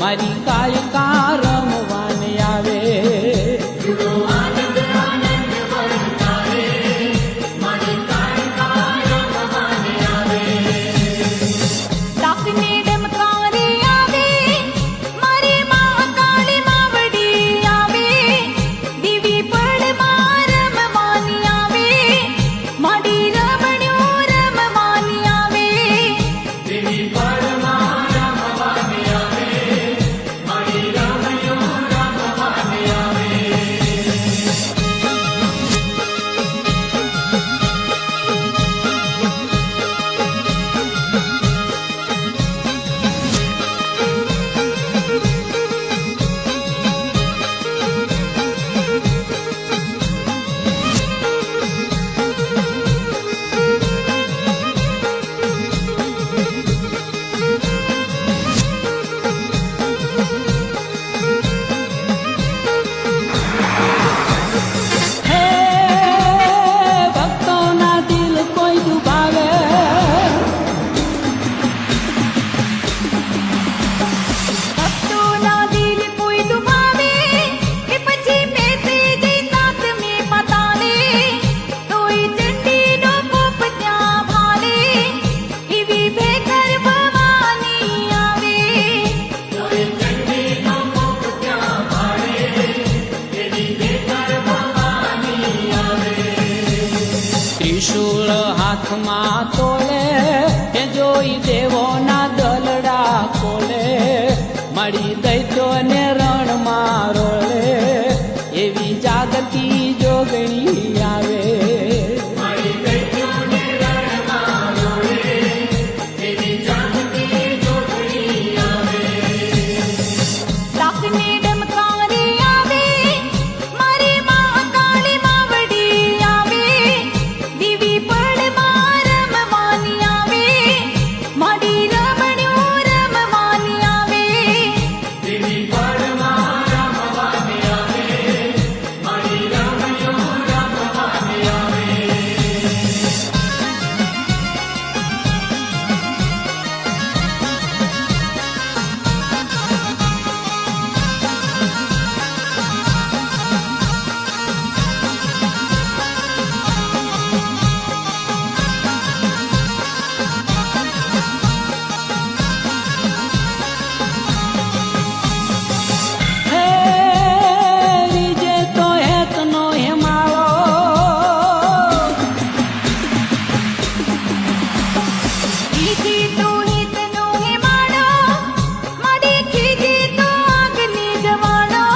મારી કાળકા રમવાને આવે. ડાકને ડમકારે આવે, મારી મહાકાળી માવડી આવે. દેવી પડમાં રમવાની આવે, મારી રમણીઓ રમવાની આવે. હે ભક્તોના દિલ કોઈ દુભાવે, ભક્તોના દિલ કોઈ દુભાવે, એ પછી બેસે જઈ સાતમે પાતાળે. તોય ચંડીનો કોપ ત્યાં ભાળે, એવી ભેખર ભવાની આવે. ત્રિશૂળ હાથમાં તોલે, એ જોઈ દેવોના દલડા ખોલે. મળી દૈત્યોને રણમાં રોળે, એવી જાગતી જોગણી આવે. ડાકને ડમકારે આવે, મારી મહાકાળી માવડી આવે. દેવી પડમાં રમવાની આવે, મારી રમણીઓ રમવાની આવે. હે રીજે તો હેતનો હિમાળો, ખીજી તો હિતનો હિમાળો, મારી ખીજી તો આગની જવાળો.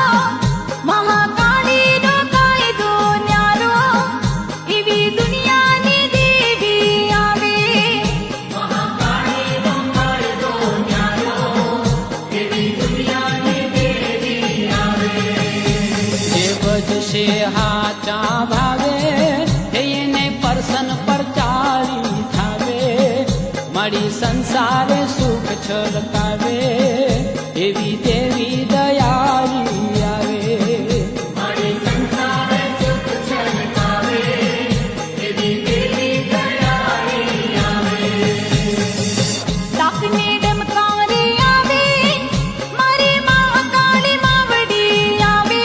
મહાકાળીનો કાયદો ન્યારો, એવી દુનિયાની દેવી આવે. જે ભજશે હાચા ભાવે, એને પરસન પર ચાલી થાવે. મળી સંસારે સુખ છલકાવે, એવી દેવી દયાળી આવે. ડાકને ડમકારે આવે, મારી મહાકાળી માવડી આવે.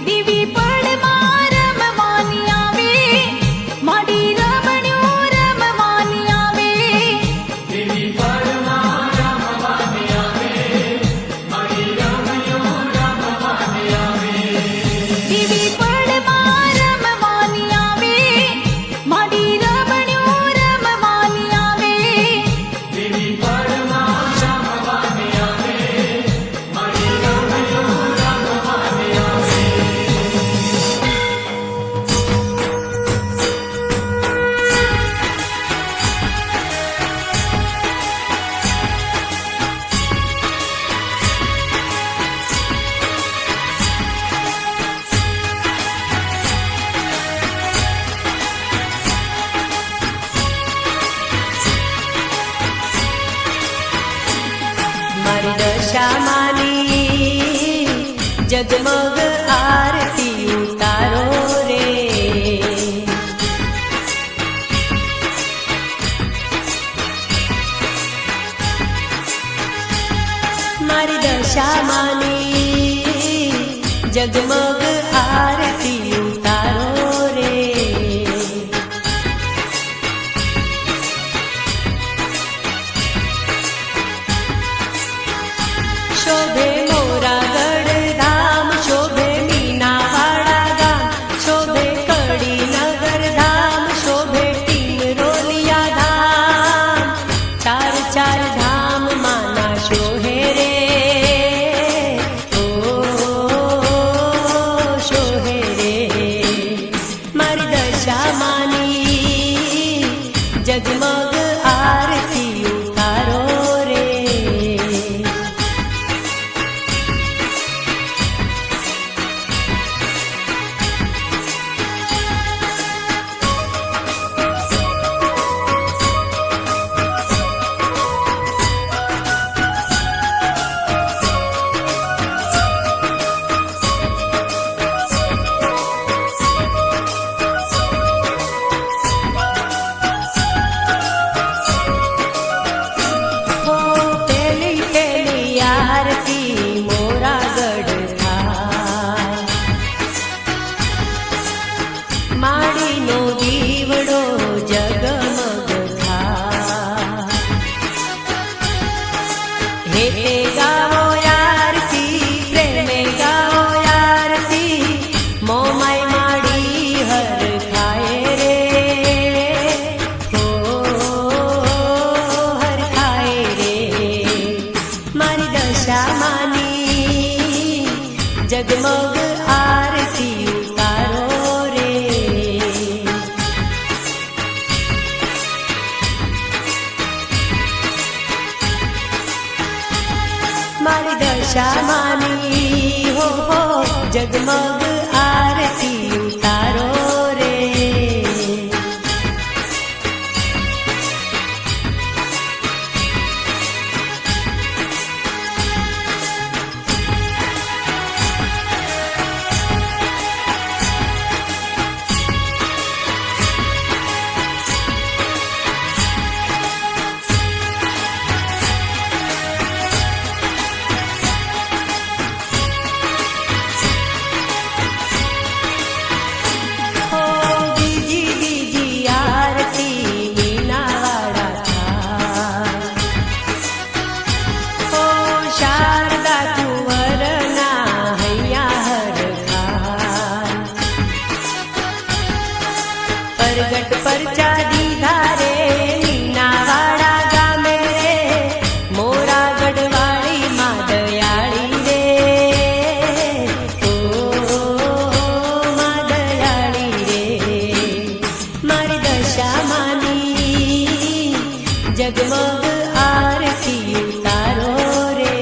દેવી પડમાં રમવાની આવે, મારી રમણીઓ રમવાની આવે. દેવી પડમાં રમવાની આવે, મારી રમણીઓ રમવાની આવે. મારી દશામાની જગમગ આરતી ઉતારો રે. મારી દશામાની જગમગ આરતી ઉતારો રે. શોભે મોરાગઢ ધામ, શોભે મીનાવાડા ગામ, શોભે કડીનગર ધામ, શોભે ટીંગરોલિયા ધામ. ચાર ચાર ધામ માના શોહે રે. ઓ શોહે રે મારી દશામાની જગમગ આરતી ઉતારો રે. માડીનો દીવડો જગમગ થા. હે ગાવો આરતી, પ્રેમે ગાવો આરતી, મોમાય માડી હર ખાય રે. હો હર ખાય રે મારી દશામાની જગમગ આરતી ઉતારો. મારી દશામાની હો હો જગમગ આરતી ઉતારો રે. પ્રગટ પરચા દીધા રે મીનાવાડા ગામે રે. મોરાગઢ વાળી માં દયાળી રે. ઓ માં દયાળી રે મારી દશામાની જગમગ આરતી ઉતારો રે.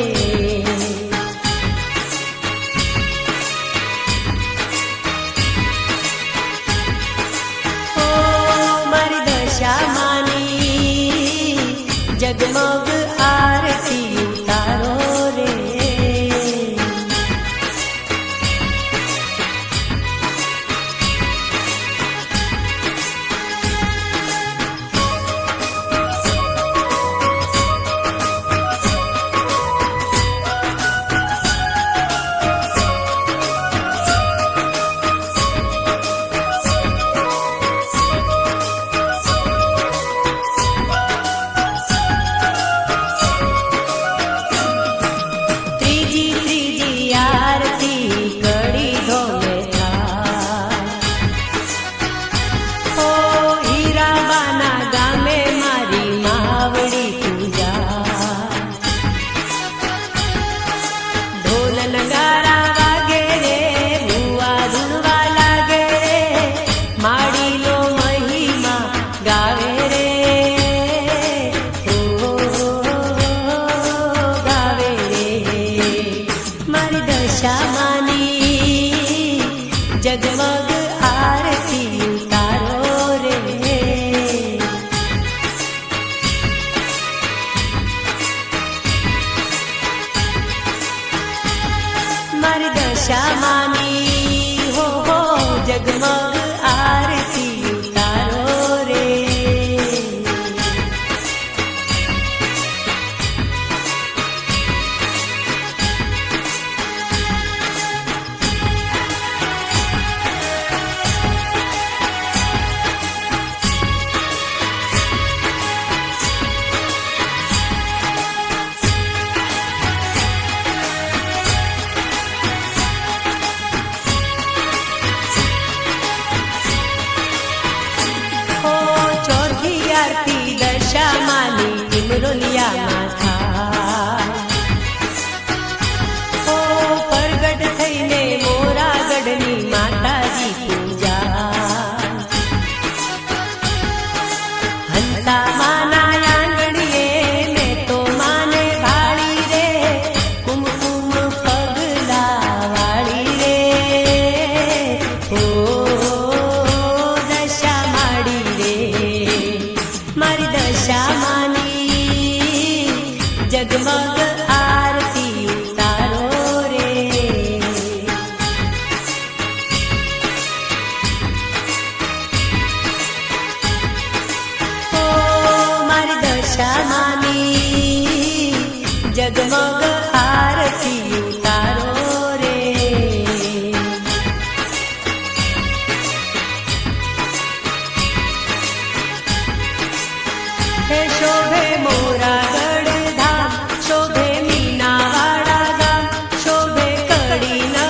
દશામાની જગમગ આરતી ઉતારો રે. જગમગ આરતી ઉતારો રે. મારી દશામાની હો હો જગમગ આરતી ઉતારો રે. દુનિયામાં થાય ઓ પ્રગટ થઈને મોરાગઢની માતાજી પૂજા હંસા માના આંગણીએ મેં તો માને ભાળી રે કુમકુમ પગલા વાળી રે ઓ દશા માડી રે મારી દશા માની જગમગ આરતી ઉતારો રે ઓ મારી દશા માની જગમગ આરતી ઉતારો રે હે શોભે મોરાગઢ ધામ શોભે મીનાવાડા ગામ શોભે કડીનગર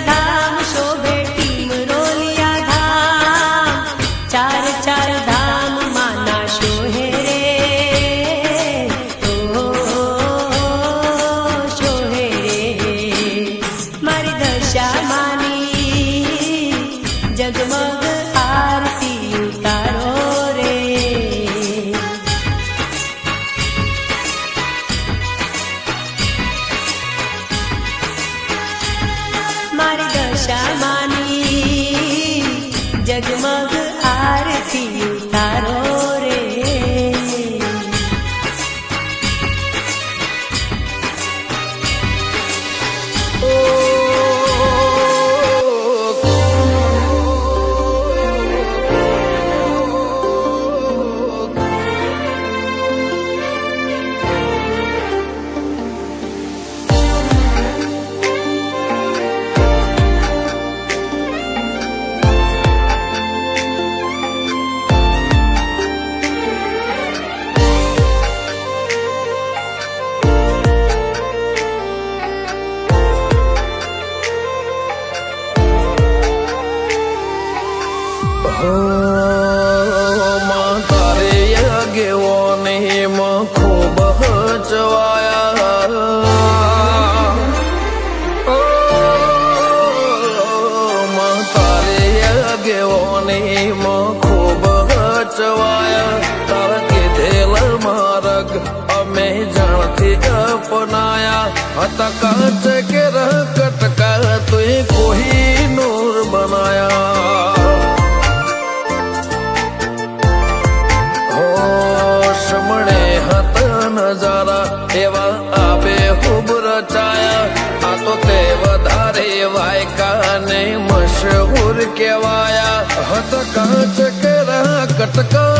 ધામ શોભે ટીમરોલિયા ધામ ચાર ચાર ધામ માના શોહે રે ઓ શોહે રે મારી દશા માની જગમગ આરતી ઉતારો રે મારી દશા માની જગમગ આરતી ઉતારો રે માં તારે આગેવાની માં ખૂબ હચવાયા માં તારે આગેવાની માં ખૂબ હચવાયા તારા કીધેલ માર્ગ અમે જાણથી અપનાયા હતા કાચ કે રહ કટકા તુએ કોઈ નૂર બનાયા સમણે હતા નજારા એવા આબે ખૂબ રચાયા આ તો તે વધારે વાયકા ને મશહૂર કહેવાયા હતા કાચ કે રહ કટકા